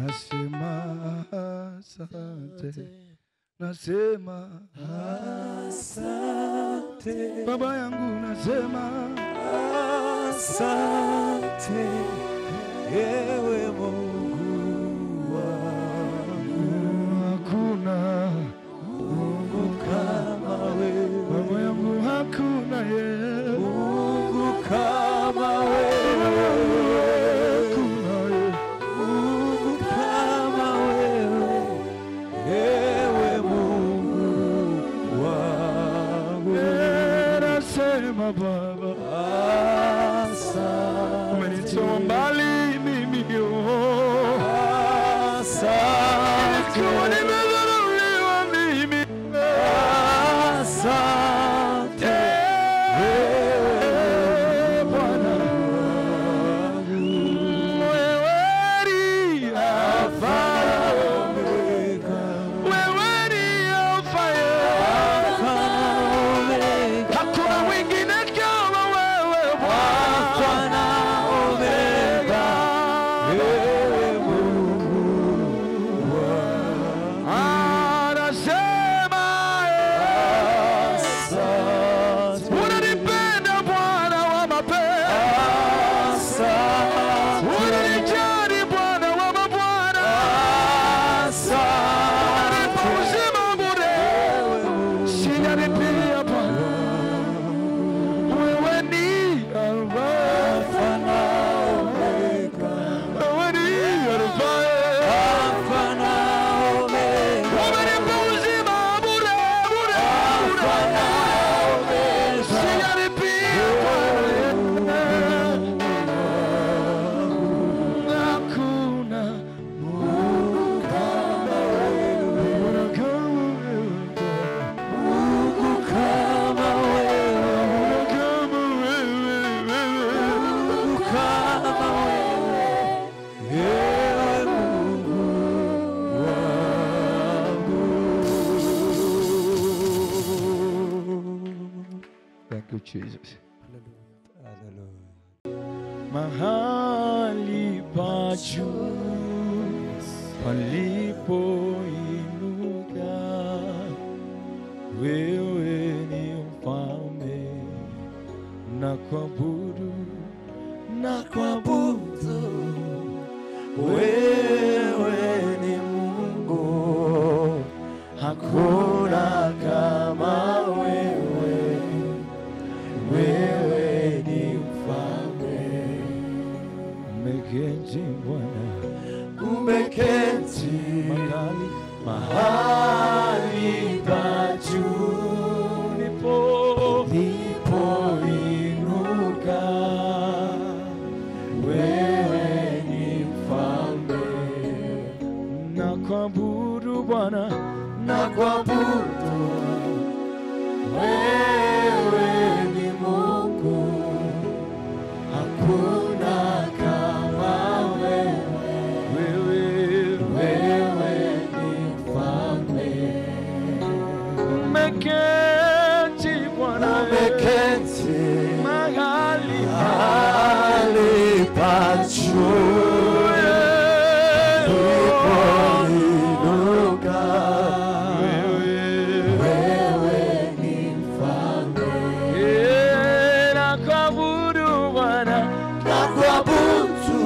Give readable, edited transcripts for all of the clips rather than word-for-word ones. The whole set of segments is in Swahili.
nasema asante, nasema asante. Baba yangu nasema asante, ewe Mungu wangu. Hakuna Mungu kama wewe. Baba yangu hakuna Mungu kama wewe. Baba asante, umenitoa mbali mimi asante, kama nimedharauliwa mimi asante, Bwana wewe ni Alfa Omega, wewe ni Alfa Omega, hakuna wengine kama wewe Bwana Omega, wewe Mungu anasema asante, unanipenda Bwana wa mapenzi, unanijali Bwana wa mabwana, unanipa uzima bure, sijalipia Bwana. Wewe ni Alfa na Omega, wewe ni Alfa na Omega, umenipa uzima bure bure, Alfa na Omega, sijalipia Bwana. Hakuna Mungu kama wewe, Mungu kama wewe, kama wewe, Mungu kama wewe, ewe Mungu wangu. Thank you, Jesus. Hallelujah. Mahali pa juu palipoinuka, wewe ni mfalme, na kuabudu wewe ni Mungu, hakuna kama wewe, wewe ni mfalme. Umeketi Bwana, umeketi mahali pa juu nilipoinuka, wewe ni mfalme, na kuabudu Bwana, na kuabudu wewe ni Mungu, hakuna kama wewe, wewe ni mfalme. Umeketi Bwana, umeketi mahali pa juu nilipoinuka, wewe ni mfalme, na kuabudu Bwana, na kuabudu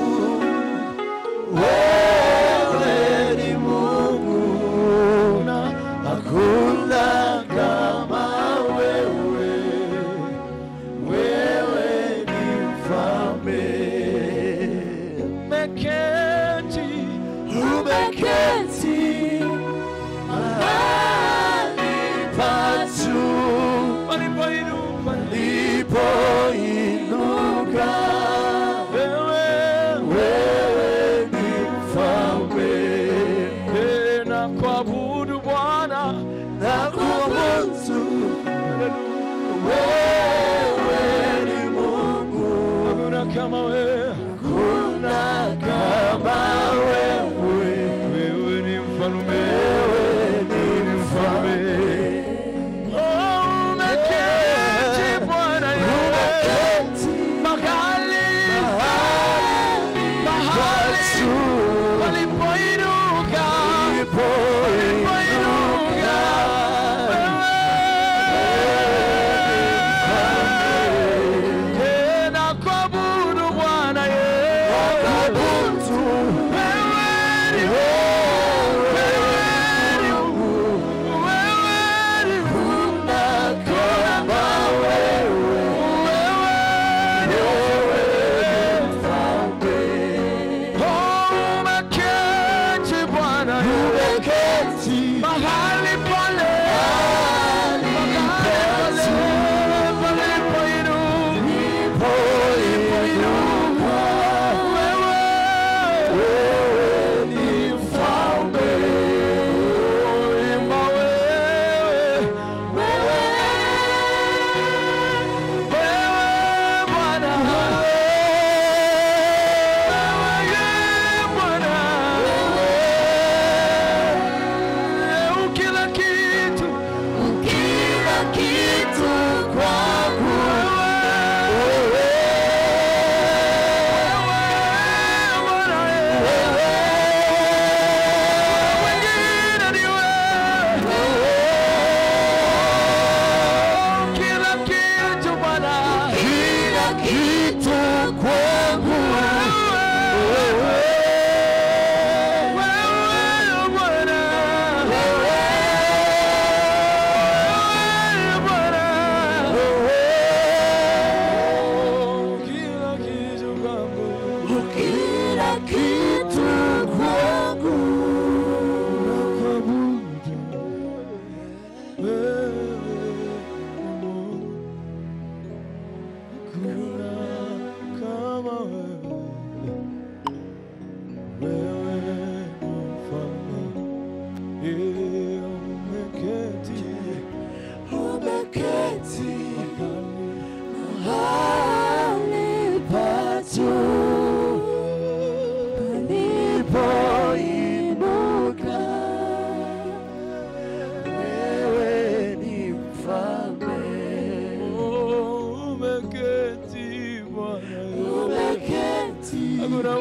wewe ni Mungu, na hakuna kama wewe, wewe ni mfalme. Umeketi mahali pa juu palipoinuka, wewe ni mfalme, na kuabudu Bwana, na kuabudu wewe ni Mungu, hakuna kama wewe, hakuna kama wewe, wewe ni mfalme, wewe ni mfalme. Umeketi Bwana, umeketi mahali pa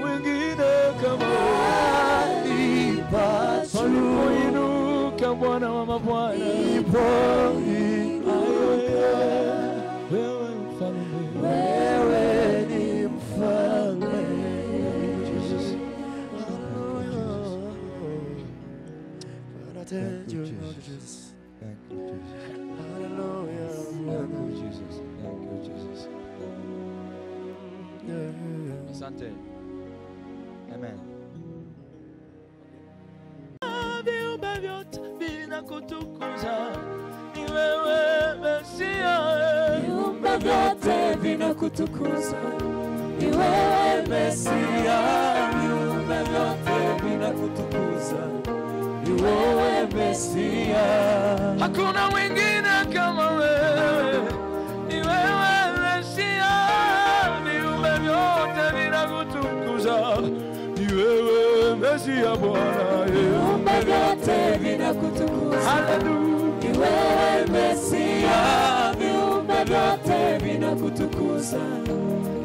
mwingine kama wewe. Palipoinuka Bwana wa mabwana, wewe mfalme, wewe ni mfalme. Thank you, Jesus. Thank you, Jesus. Hallelujah. Thank you, Jesus. Thank you, Jesus. Asante. Amen. Viumbe vyote vinakutukuza, ni wewe Mesia. Viumbe vyote vinakutukuza, ni wewe Mesia. Viumbe vyote vinakutukuza, ni wewe Mesia. Hakuna mwingine kama wewe, ni wewe Mesia. Viumbe vyote vinakutukuza, ni wewe Mesia Bwana. Viumbe vyote vinakutukuza, haleluya, ni wewe Mesia. Viumbe vyote vinakutukuza,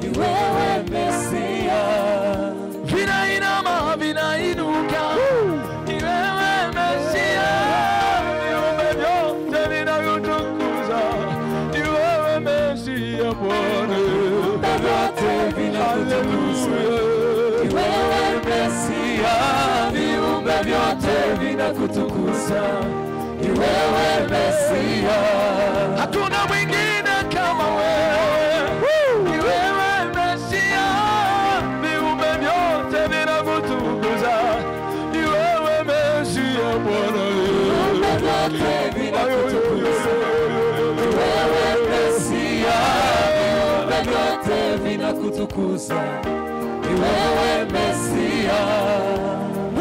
ni wewe Mesia. Vinainama vinainuka, ni wewe Mesia. Viumbe vyote vinakutukuza, ni wewe Mesia Bwana. Viumbe vyote vinakutukuza, ni wewe Mesia. Viumbe vyote vinakutukuza, ni wewe Mesia. Hakuna mwingine kama wewe, ni wewe Mesia. Viumbe vyote vinakutukuza, ni wewe Mesia Bwana. Viumbe vyote vinakutukuza, ni wewe Mesia. Viumbe vyote vinakutukuza, ni wewe Mesia.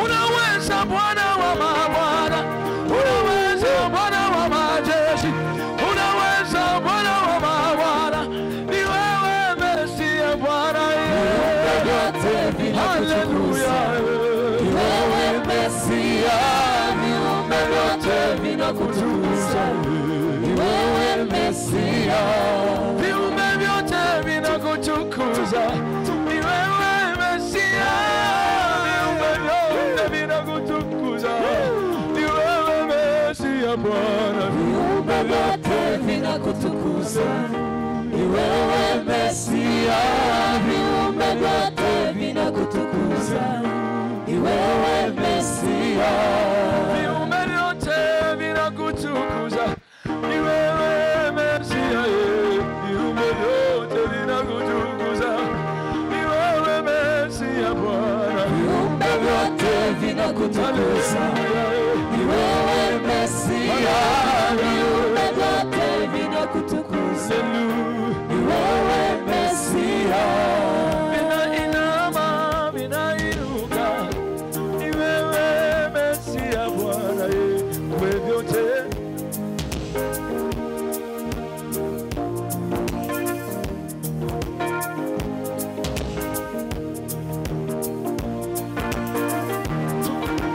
Unaweza Bwana wa mabwana, unaweza Bwana wa majeshi, unaweza Bwana wa mabwana, ni wewe Mesia Bwana. Viumbe vyote vinakutukuza, ni wewe Mesia. Viumbe vyote vinakutukuza, ni wewe Mesia. Viumbe vyote vinakutukuza, ni wewe Mesia. Viumbe vyote vinakutukuza, ni wewe Mesia Bwana. Viumbe vyote vinakutukuza, ni wewe Mesia. Viumbe vyote vinakutukuza, ni wewe Mesia. Viumbe vyote vinakutukuza, ni wewe Mesia. Viumbe vyote vinakutukuza, ni wewe Mesia Bwana. Viumbe vyote vinakutukuza, ni wewe Mesia. Viumbe vyote vinakutukuza, ni wewe Mesia. Vinainama vinainuka, ni wewe Mesia Bwana. Viumbe vyote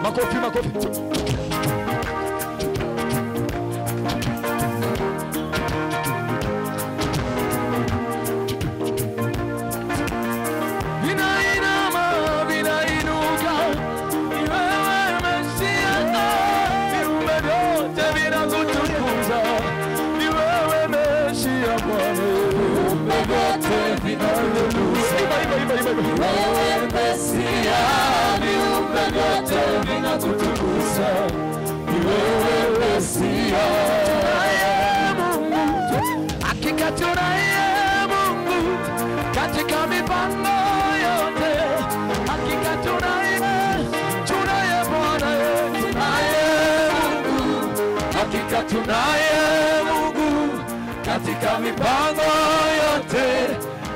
makofi, makofi. Vinainama vinainuka, ni wewe Mesia. Viumbe vyote vinakutukuza, ni wewe Mesia Bwana. Viumbe vyote vinakutukuza, ni wewe Mesia. Viumbe vyote vinakutukuza, ni wewe Mesia. Hakika tunaye Mungu katika mipango yote. Hakika tunaye Bwana, tunaye Mungu. Hakika tunaye Mungu katika mipango yote.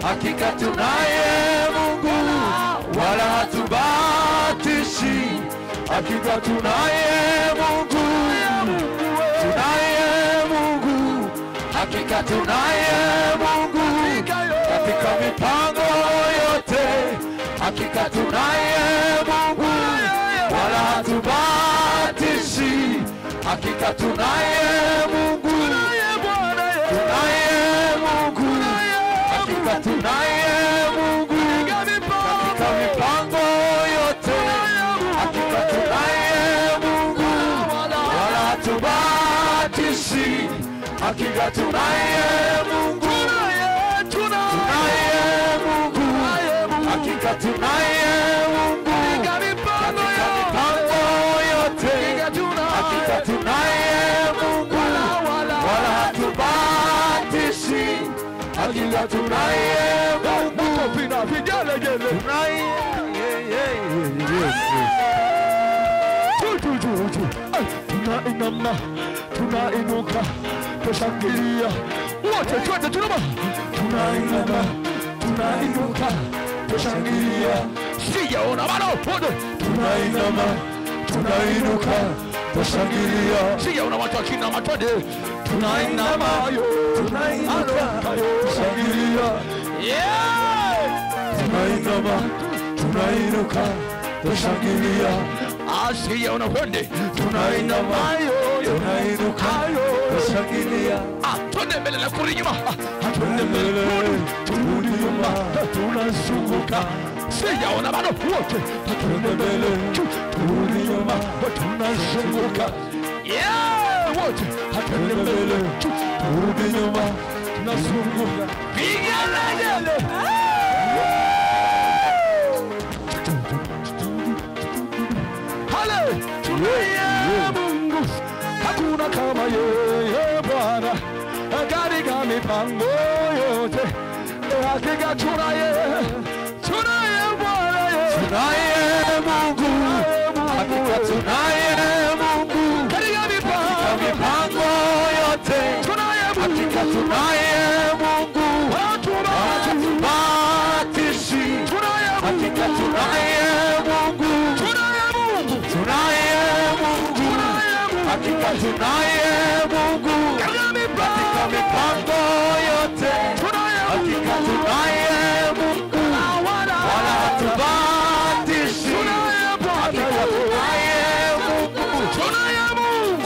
Hakika tunaye Mungu, wala hatubatishi. Hakika tunaye Mungu, tunaye Mungu. Hakika tunaye Mungu katika mipango yote. Hakika tunaye Mungu, wala hatubatishi. Hakika tunaye Mungu, tunaye Mungu. Hakika tunaye Mungu katika mipango hakika tunaye Mungu, tunaye Mungu, hakika tunaye Mungu katika mipango yote, hakika tunaye Mungu wala hatubatishi, hakika tunaye Mungu vina vigelegele, tunaye tunainama, tunainuka, tushangilia wote, twende tunama, tunainama, tunainuka, tushangilia, sijaona bado wote, tunainama, tunainuka, tushangilia, sijaona watu wakina matode, tunainama, tunainuka, tushangilia, tunainama, tunainuka, tushangilia, sijaona wende, tunainama, tunainuka, tushangilia, twende mbele na kurudi nyuma, twende mbele, turudi nyuma, tunazunguka, sijaona bado wote, twende mbele, turudi nyuma, tunazunguka, wote, twende mbele, turudi nyuma, tunazunguka, vigelegele, tunaye Mungu, hakuna kama yeye Bwana katika mipango yote, hakika tunaye Bwana, tunaye Mungu, hakika tunaye Mungu katika mipango yote, hakika tunaye Mungu hatubatishi, hakika tunaye Mungu, hakika tunaye Mungu katika mipango yote, hakika tunaye Mungu wala hatubatishi, hakika tunaye Mungu, tunaye Mungu,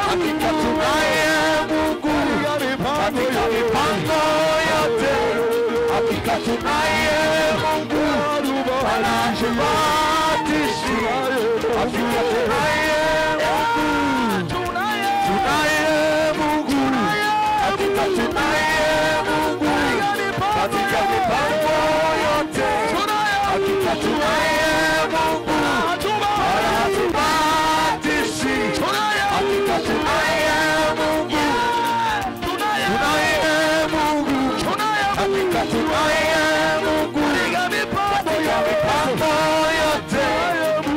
hakika tunaye Mungu katika mipango yote, hakika tunaye Mungu wala hatubatishi, hakika tunaye Mungu, hakika tunaye Mungu katika mipango yote, hakika tunaye Mungu wala hatubatishi, hakika tunaye Mungu, tunaye Mungu, hakika tunaye Mungu katika mipango yote,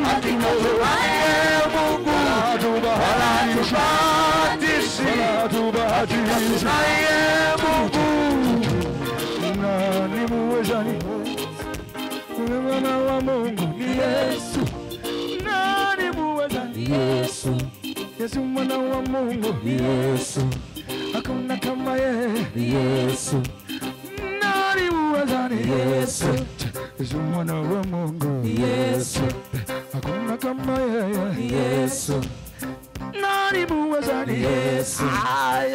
hakika tunaye Mungu wala hatubatishi, hakika tunaye Mungu. Nani muwezani? Mwana wa Mungu ni Yesu. Nani muwezani? Yesu. Yesu mwana wa Mungu ni Yesu. Hakuna kama yeye Yesu. Nani muwezani? Yesu. Yesu mwana wa Mungu Yesu. Hakuna kama yeye Yesu. Nani muwezani? Yesu.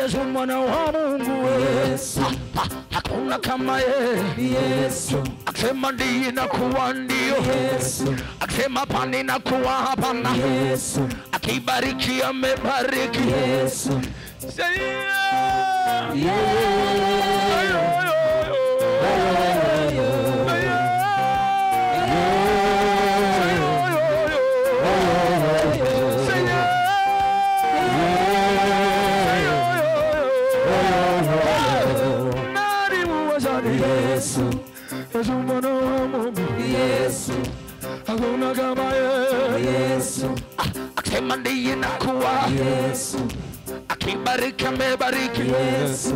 Yesu mwana wa Mungu Yesu. Hakuna kama yeye Yesu. Akisema ndiyo na kuwa ndiyo Yesu. Akisema hapana na kuwa hapana Yesu. Akibariki amebariki Yesu. Say yeah. Yesu mwana wa Mungu Yesu. Hakuna kama yeye Yesu. Akisema ndiye na kuwa Yesu. Akibariki amebariki Yesu.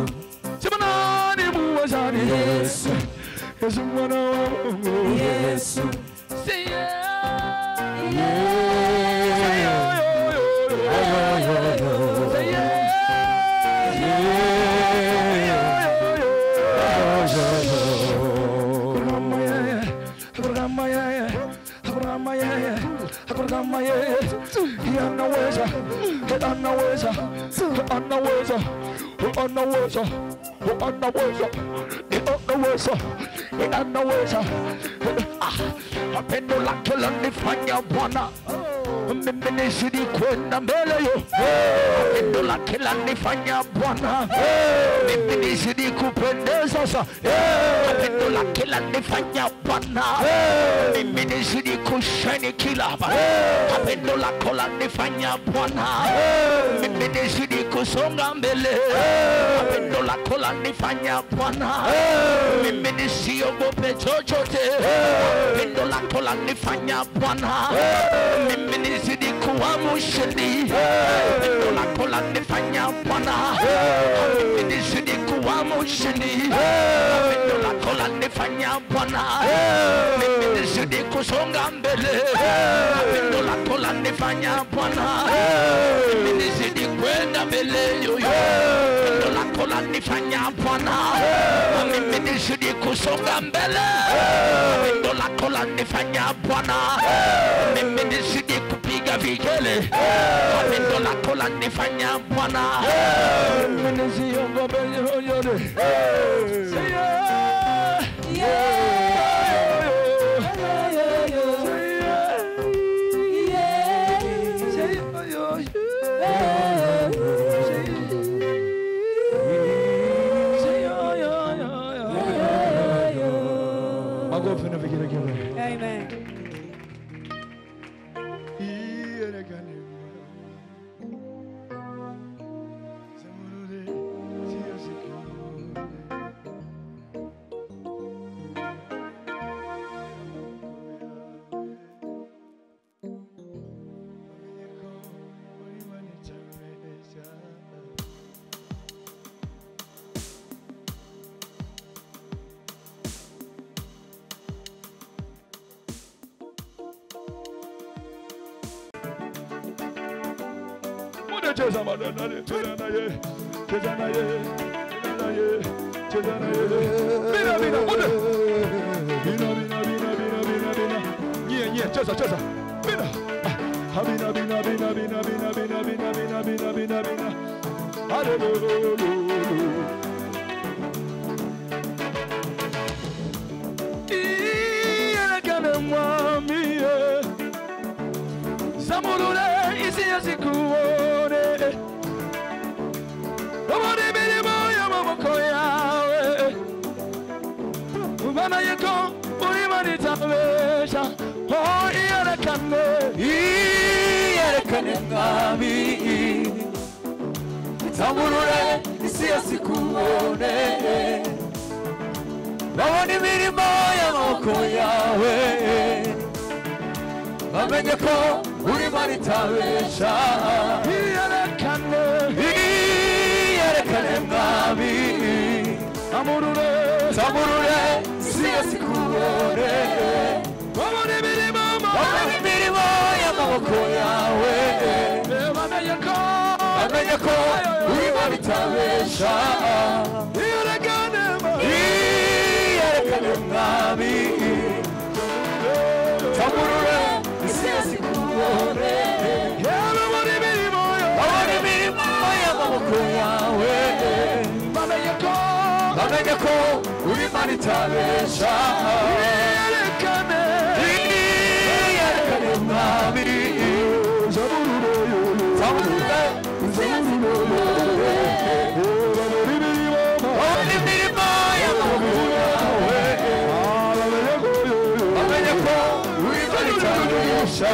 Sema nani muwezani Yesu. Yesu mwana wa Mungu Yesu. Say yeah. Yeah. Say yeah. Anaweza. Pendo lake lanifanya Bwana mimi nizidi kwenda mbele yo. Pendo la kila nifanya Bwana, mimi nizidi kupendeza sasa. Pendo la kila nifanya Bwana, mimi nizidi kushine kila hapa. Pendo la kola nifanya Bwana, mimi nizidi kusonga mbele. Pendo la kola nifanya Bwana, mimi nisiogope chochote. Pendo la kola nifanya Bwana, mimi nizidi kuwa mshindi. Pendo la kola nifanya Bwana, mimi nizidi kuwa mshindi. Pendo la kola nifanya Bwana, mimi nizidi kusonga mbele. Pendo la kola nifanya Bwana, mimi nizidi kwenda mbele yoyo. Pendo la kola nifanya Bwana, mimi nizidi kusonga mbele. Pendo la kola nifanya Bwana, mimi nizidi kupiga vigele. Pendo la kola nifanya Bwana, mimi nisiogope yoyote. Say yeah. Amen. Cheza madana, cheza na ye, cheza na ye, cheza na ye, cheza na ye. Bina bina, bina bina bina bina bina bina. Nye cheza cheza. Bina. Bina bina bina bina bina bina bina bina bina bina bina. Hallelujah. Iyana kana mwami. Samurule isi yasikuone. Omone milimo ya maboko yawe. Ubana yako ulimanitawesha. Oh iyerekane mwami. Samurule isi yasikuone. Omone milimo ya maboko yawe. Bamenye ko ulimanitawesha. Iyerekane mwami. Samurule siya sikuone. Wabone mirimo y'amaboko yawe. Bamenye ko ulimanitawesha. Iyerekane mwami. Samurule siya sikuone. Bamenye ko ulimanitawesha. Iyerekane mwami. Samurule imirimo y'amaboko yawe. Bamenye ko ulimanitawesha.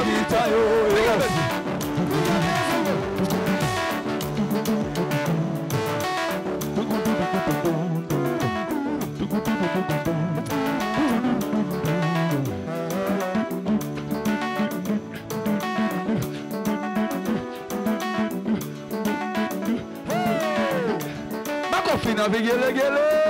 vita yoyo. Makofi na vigelegele.